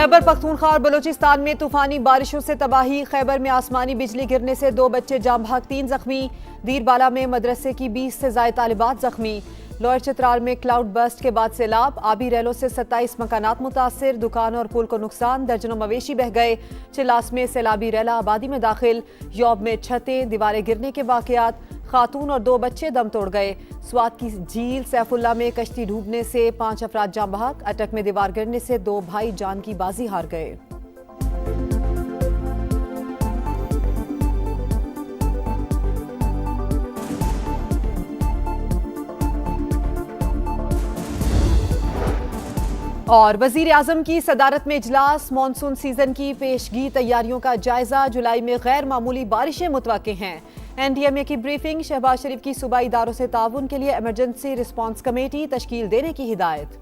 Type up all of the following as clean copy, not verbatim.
खैबर पख्तूनख्वा और बलोचिस्तान में तूफानी बारिशों से तबाही। खैबर में आसमानी बिजली गिरने से 2 बच्चे जाम भाग, 3 जख्मी। दीरबाला में मदरसे की 20 से ज्यादा तालिबात जख्मी। लोअर चित्राल में क्लाउड बर्स्ट के बाद सैलाब। आबी रैलों से 27 मकानात मुतासिर। दुकान और पुल को नुकसान, दर्जनों मवेशी बह गए। चिल्लास में सैलाबी रैला आबादी में दाखिल। यौब में छतें, दीवारें गिरने के वाकयात। खातून और 2 बच्चे दम तोड़ गए। स्वात की झील सैफुल्ला में कश्ती डूबने से 5 अफराद जाम बहक। अटक में दीवार गिरने से 2 भाई जान की बाजी हार गए। और वजीर आजम की सदारत में इजलास। मॉनसून सीजन की पेशगी तैयारियों का जायजा। जुलाई में गैर मामूली बारिशें मुतवक्के हैं। एनडीएमए की ब्रीफिंग। शहबाज शरीफ की सूबाई इदारों से ताउन के लिए इमरजेंसी रिस्पांस कमेटी तश्कील देने की हिदायत।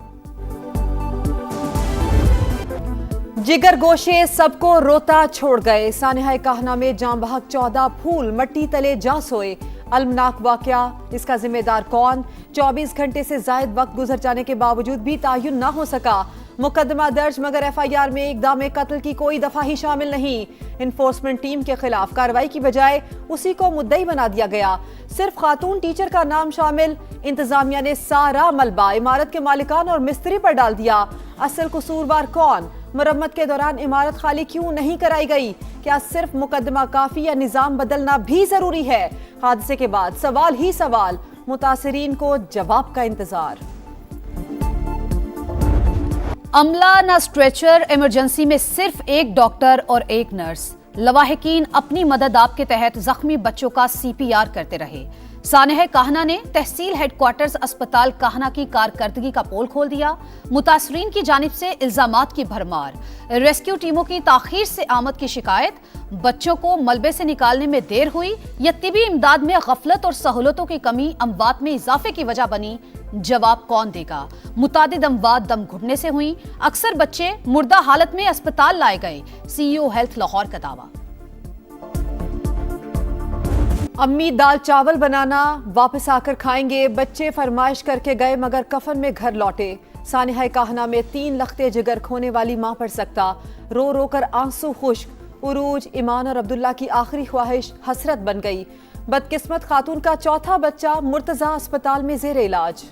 जिगर गोशे सबको रोता छोड़ गए। सानिहा कहना में जाम बहक 14 फूल मट्टी तले जा सोए। अलमनाक वाकया, इसका जिम्मेदार कौन? 24 घंटे से जायद वक्त गुजर जाने के बावजूद भी तायुन न हो सका। मुकदमा दर्ज मगर एफआईआर में इक़दाम कत्ल की कोई दफा ही शामिल नहीं। इन्फोर्समेंट टीम के खिलाफ कार्रवाई की बजाय उसी को मुद्दई बना दिया गया। सिर्फ खातून टीचर का नाम शामिल। इंतजामिया ने सारा मलबा इमारत के मालिकान और मिस्त्री पर डाल दिया। असल कसूरवार कौन? मरम्मत के दौरान इमारत खाली क्यों नहीं कराई गई? क्या सिर्फ मुकदमा काफी या निजाम बदलना भी जरूरी है? हादसे के बाद सवाल ही सवाल। मुतासिरीन को जवाब का इंतजार। अमला न स्ट्रेचर। इमरजेंसी में सिर्फ एक डॉक्टर और एक नर्स। लवाहिकीन अपनी मदद आप के तहत जख्मी बच्चों का सीपीआर करते रहे। सानिहा कहना ने तहसील हेडक्वार्टर्स अस्पताल कहना की कारकर्दगी का पोल खोल दिया। मुतासरीन की जानिब से इल्जामात की भरमार। रेस्क्यू टीमों की ताखीर से आमद की शिकायत। बच्चों को मलबे से निकालने में देर हुई या तिबी इमदाद में गफलत और सहूलतों की कमी अमवात में इजाफे की वजह बनी? जवाब कौन देगा? मुतादिद अमवात दम घुटने से हुई। अक्सर बच्चे मुर्दा हालत में अस्पताल लाए गए। सीईओ हेल्थ लाहौर का दावा। अम्मी दाल चावल बनाना वापस आकर खाएंगे। बच्चे फरमाइश करके गए मगर कफन में घर लौटे। सानिहा कहना में 3 लख्ते जिगर खोने वाली मां पर सकता। रो रो कर आंसू खुश्क। उरूज, ईमान और अब्दुल्ला की आखिरी ख्वाहिश हसरत बन गई। बदकिस्मत खातून का चौथा बच्चा मुर्तजा अस्पताल में जेर इलाज।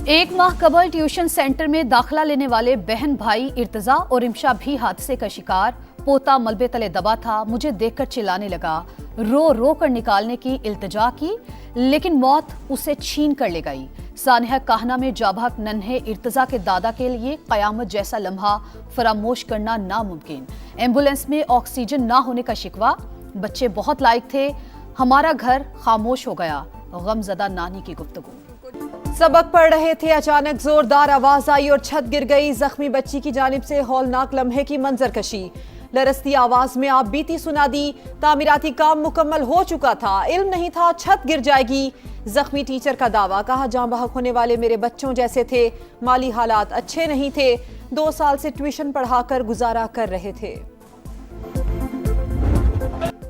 1 माह कबल ट्यूशन सेंटर में दाखिला लेने वाले बहन भाई इर्तजा और इमशा भी हादसे का शिकार। पोता मलबे तले दबा था, मुझे देखकर चिल्लाने लगा। रो रो कर निकालने की इल्तिजा की लेकिन मौत उसे छीन कर ले गई। सानिहा कहना में जाबहक नन्हे इर्तजा के दादा के लिए कयामत जैसा लम्हा फरामोश करना नामुमकिन। एम्बुलेंस में ऑक्सीजन ना होने का शिकवा। बच्चे बहुत लायक थे, हमारा घर खामोश हो गया। गमजदा नानी की गुफ्तगू। सबक पढ़ रहे थे, अचानक जोरदार आवाज आई और छत गिर गई। जख्मी बच्ची की जानिब से हौलनाक लम्हे की मंजरकशी। लरसती आवाज में आप बीती सुना दी। तामीराती काम मुकम्मल हो चुका था, इल्म नहीं था छत गिर जाएगी। जख्मी टीचर का दावा। कहा जाम बहक होने वाले मेरे बच्चों जैसे थे। माली हालात अच्छे नहीं थे। 2 साल से ट्यूशन पढ़ाकर गुजारा कर रहे थे।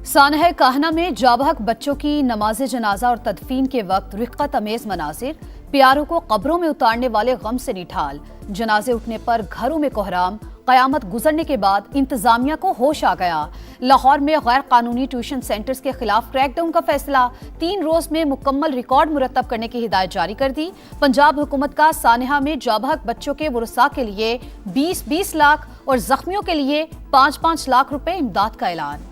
सानिहा कहना में जाबहक बच्चों की नमाज जनाजा और तदफीन के वक्त रिक्कत अमेज मनाजिर। प्यारों को कब्रों में उतारने वाले गम से निठाल। जनाजे उठने पर घरों में कोहराम। कयामत गुजरने के बाद इंतजामिया को होश आ गया। लाहौर में गैर कानूनी ट्यूशन सेंटर्स के खिलाफ क्रैकडाउन का फैसला। 3 रोज में मुकम्मल रिकॉर्ड मुरतब करने की हिदायत जारी कर दी। पंजाब हुकूमत का सानिहा में जाबहक बच्चों के वुरसा के लिए 20-20 लाख और जख्मियों के लिए 5-5 लाख रुपए इमदाद का ऐलान।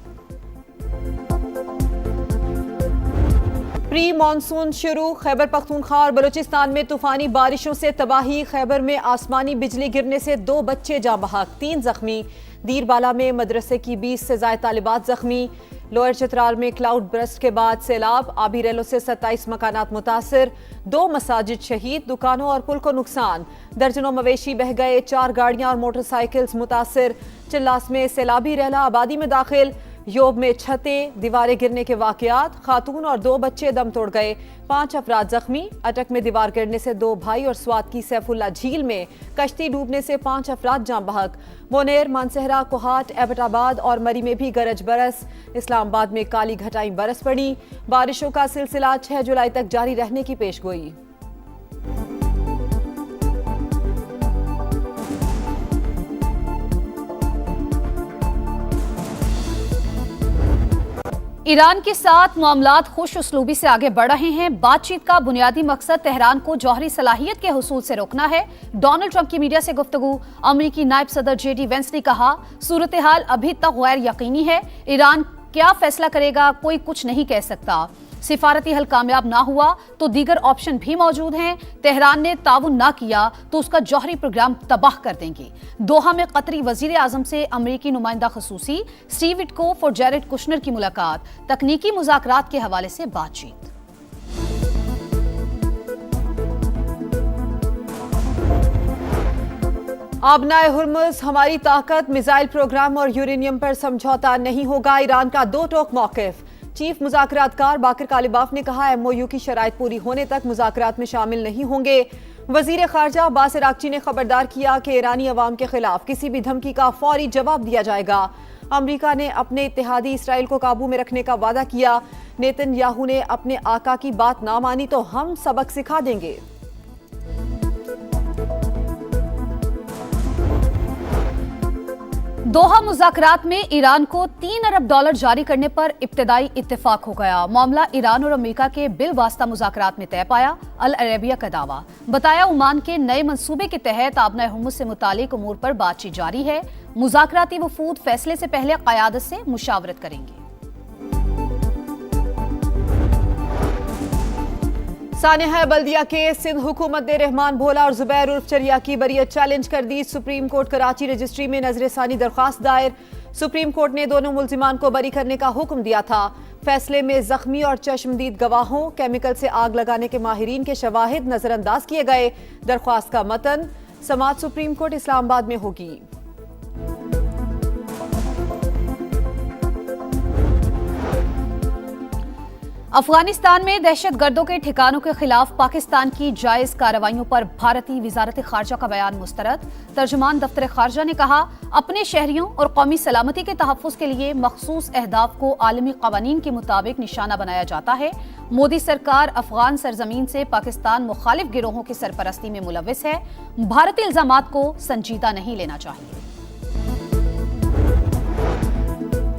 प्री मानसून शुरू। खैबर पख्तूनख्वा और बलोचिस्तान में तूफानी बारिशों से तबाही। खैबर में आसमानी बिजली गिरने से 2 बच्चे जाँ बहक, 3 जख्मी। दीरबाला में मदरसे की 20 से ज्यादा तालिबात जख्मी। लोअर चित्राल में क्लाउड बर्स्ट के बाद सैलाब। आबी रैलों से 27 मकानात मुतासिर। 2 मसाजिद शहीद। दुकानों और पुल को नुकसान। दर्जनों मवेशी बह गए। 4 गाड़ियां और मोटरसाइकिल्स मुतासिर। चिल्लास में सैलाबी रैला आबादी में दाखिल। योब में छतें, दीवारें गिरने के वाकयात। खातून और 2 बच्चे दम तोड़ गए। 5 अफराद जख्मी। अटक में दीवार गिरने से 2 भाई और स्वात की सैफुल्ला झील में कश्ती डूबने से 5 अफराद जाँ बहक। मोनेर, मानसहरा, कोहाट, एबटाबाद और मरी में भी गरज बरस। इस्लामाबाद में काली घटाएं बरस पड़ी। बारिशों का सिलसिला 6 जुलाई तक जारी रहने की पेशगोई। ईरान के साथ मामलात खुश उसलूबी से आगे बढ़ रहे हैं। बातचीत का बुनियादी मकसद तेहरान को जौहरी सलाहियत के हुसूल से रोकना है। डोनाल्ड ट्रंप की मीडिया से गुफ्तगू। अमेरिकी नायब सदर JD वेंस ने कहा, सूरत हाल अभी तक गैर यकीनी है। ईरान क्या फैसला करेगा कोई कुछ नहीं कह सकता। सिफारती हल कामयाब ना हुआ तो दीगर ऑप्शन भी मौजूद हैं। तेहरान ने ताउन ना किया तो उसका जौहरी प्रोग्राम तबाह कर देंगे। दोहा में कतरी वजीर आजम से अमरीकी नुमाइंदा खसूसी स्टीव विटकोफ और जैरेड कुशनर की मुलाकात। तकनीकी मुज़ाकरात के हवाले से बातचीत। आबनाए हुर्मुज़, हमारी ताकत, मिसाइल प्रोग्राम और यूरेनियम पर समझौता नहीं होगा। ईरान का दो टोक मौक़िफ़। चीफ मुज़ाकरातकार बाकर कालिबाफ ने कहा, MOU की शराइत पूरी होने तक मुज़ाकरात में शामिल नहीं होंगे। वज़ीर ख़ारजा अब्बास अराग़ची ने खबरदार किया कि ईरानी अवाम के खिलाफ किसी भी धमकी का फौरी जवाब दिया जाएगा। अमरीका ने अपने इत्तेहादी इसराइल को काबू में रखने का वादा किया। नेतन्याहू ने अपने आका की बात ना मानी तो हम सबक सिखा देंगे। दोहा मुज़ाकरात में ईरान को $3 अरब जारी करने पर इब्तिदाई इत्तेफाक हो गया। मामला ईरान और अमेरिका के बिलवास्ता मुज़ाकरात में तय पाया। अल अरेबिया का दावा। बताया, ओमान के नए मंसूबे के तहत आबनाए हुर्मुज़ से मुतालिक उमूर पर बातचीत जारी है। मुज़ाकराती वफूद फैसले से पहले क़यादत से मुशावरत करेंगे। सानिहा बल्दिया के सिंध हुकूमत ने रहमान भोला और जुबैर उर्फ चरिया की बरियत चैलेंज कर दी। सुप्रीम कोर्ट कराची रजिस्ट्री में नजरसानी दरख्वास्त दायर। सुप्रीम कोर्ट ने दोनों मुल्जिमान को बरी करने का हुक्म दिया था। फैसले में जख्मी और चश्मदीद गवाहों, केमिकल से आग लगाने के माहिरीन के शवाहिद नजरअंदाज किए गए। दरख्वास्त का मतन समाअत सुप्रीम कोर्ट इस्लामाबाद में होगी। अफगानिस्तान में दहशतगर्दों के ठिकानों के खिलाफ पाकिस्तान की जायज कार्रवाइयों पर भारतीय वजारत खारजा का बयान मुस्तरद। तर्जुमान दफ्तर खारजा ने कहा, अपने शहरियों और कौमी सलामती के तहफ़्फ़ुज़ के लिए मखसूस अहदाफ को आलमी क़वानीन के मुताबिक निशाना बनाया जाता है। मोदी सरकार अफगान सरजमीन से पाकिस्तान मुखालिफ गिरोहों की सरपरस्ती में मुलव्विस है। भारतीय इल्ज़ामात को संजीदा नहीं लेना चाहिए।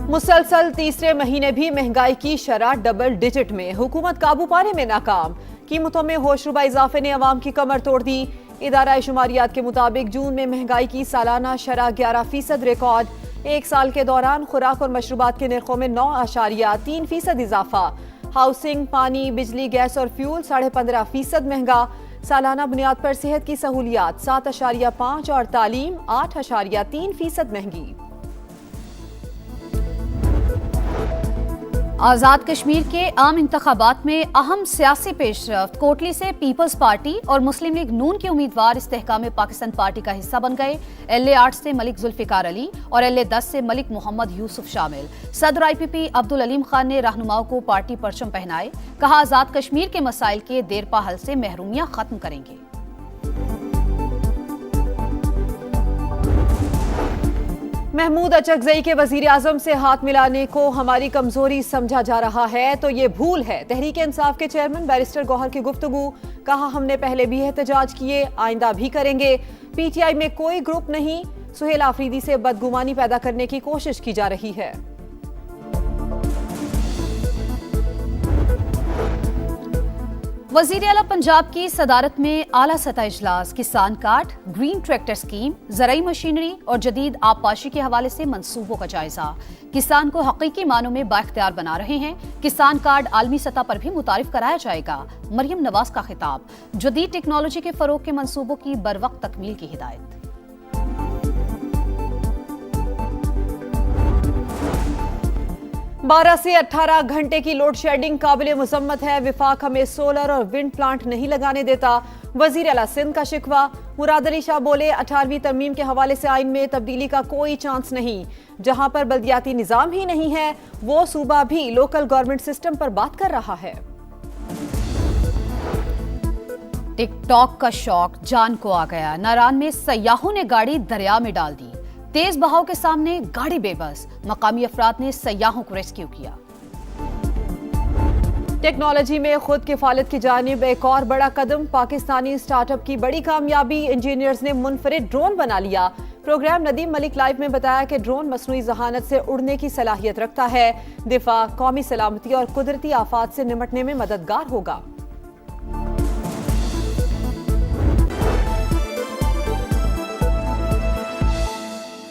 मुसलसल तीसरे महीने भी महंगाई की शरह डबल डिजिट में। हुकूमत काबू पाने में नाकाम। कीमतों में होशरुबा इजाफे ने अवाम की कमर तोड़ दी। इदारा शुमारियात के मुताबिक जून में महंगाई की सालाना शरह 11% रिकॉर्ड। एक साल के दौरान खुराक और मशरूबात के निर्खों में 9.3% इजाफा। हाउसिंग, पानी, बिजली, गैस और फ्यूल 15.5% महंगा। सालाना बुनियाद पर सेहत की सहूलियात 7.5 और तालीम 8.3% महंगी। आज़ाद कश्मीर के आम इंतखाबात में अहम सियासी पेशरफ्त। कोटली से पीपल्स पार्टी और मुस्लिम लीग नून के उम्मीदवार इस्तेहकाम पाकिस्तान पार्टी का हिस्सा बन गए। LA 8 से मलिक जुल्फिकार अली और LA 10 से मलिक मोहम्मद यूसुफ शामिल। सदर IPP अब्दुल अलीम खान ने रहनुमाओं को पार्टी परचम पहनाए। कहा, आज़ाद कश्मीर के मसाइल के देरपा हल से महरूमियां खत्म करेंगे। महमूद अचकजई के वजीर आजम से हाथ मिलाने को हमारी कमजोरी समझा जा रहा है तो ये भूल है। तहरीक इंसाफ के चेयरमैन बैरिस्टर गौहर की गुफ्तगू। कहा, हमने पहले भी एहतजाज किए, आइंदा भी करेंगे। PTI में कोई ग्रुप नहीं। सुहेल आफरीदी से बदगुमानी पैदा करने की कोशिश की जा रही है। वज़ीर आला पंजाब की सदारत में आला सतह इजलास। किसान कार्ड, ग्रीन ट्रैक्टर स्कीम, ज़राई मशीनरी और जदीद आबपाशी के हवाले से मंसूबों का जायजा। किसान को हकीकी मानों में बाइख्तियार बना रहे हैं। किसान कार्ड आलमी सतह पर भी मुतारिफ कराया जाएगा। मरियम नवाज का खिताब। जदीद टेक्नोलॉजी के फरोग के मंसूबों की बरवक्त तकमील की हिदायत। 12 से 18 घंटे की लोड शेडिंग काबिल मुजम्मत है। विफाक हमें सोलर और विंड प्लांट नहीं लगाने देता। वजीर आला सिंध का शिकवा। मुराद अली शाह बोले, 18वीं तरमीम के हवाले से आइन में तब्दीली का कोई चांस नहीं। जहां पर बल्दियाती निजाम ही नहीं है वो सूबा भी लोकल गवर्नमेंट सिस्टम पर बात कर रहा है। टिकटॉक का शौक जान को आ गया। नारान में सयाहों ने गाड़ी दरिया में डाल दी। तेज बहाव के सामने गाड़ी बेबस। मकामी अफराद ने सयाहों को रेस्क्यू किया। टेक्नोलॉजी में खुद किफालत की जानिब एक और बड़ा कदम। पाकिस्तानी स्टार्टअप की बड़ी कामयाबी। इंजीनियर्स ने मुनफरिद ड्रोन बना लिया। प्रोग्राम नदीम मलिक लाइव में बताया कि ड्रोन मसनूई जहानत से उड़ने की सलाहियत रखता है। दिफा, कौमी सलामती और कुदरती आफात से निपटने में मददगार होगा।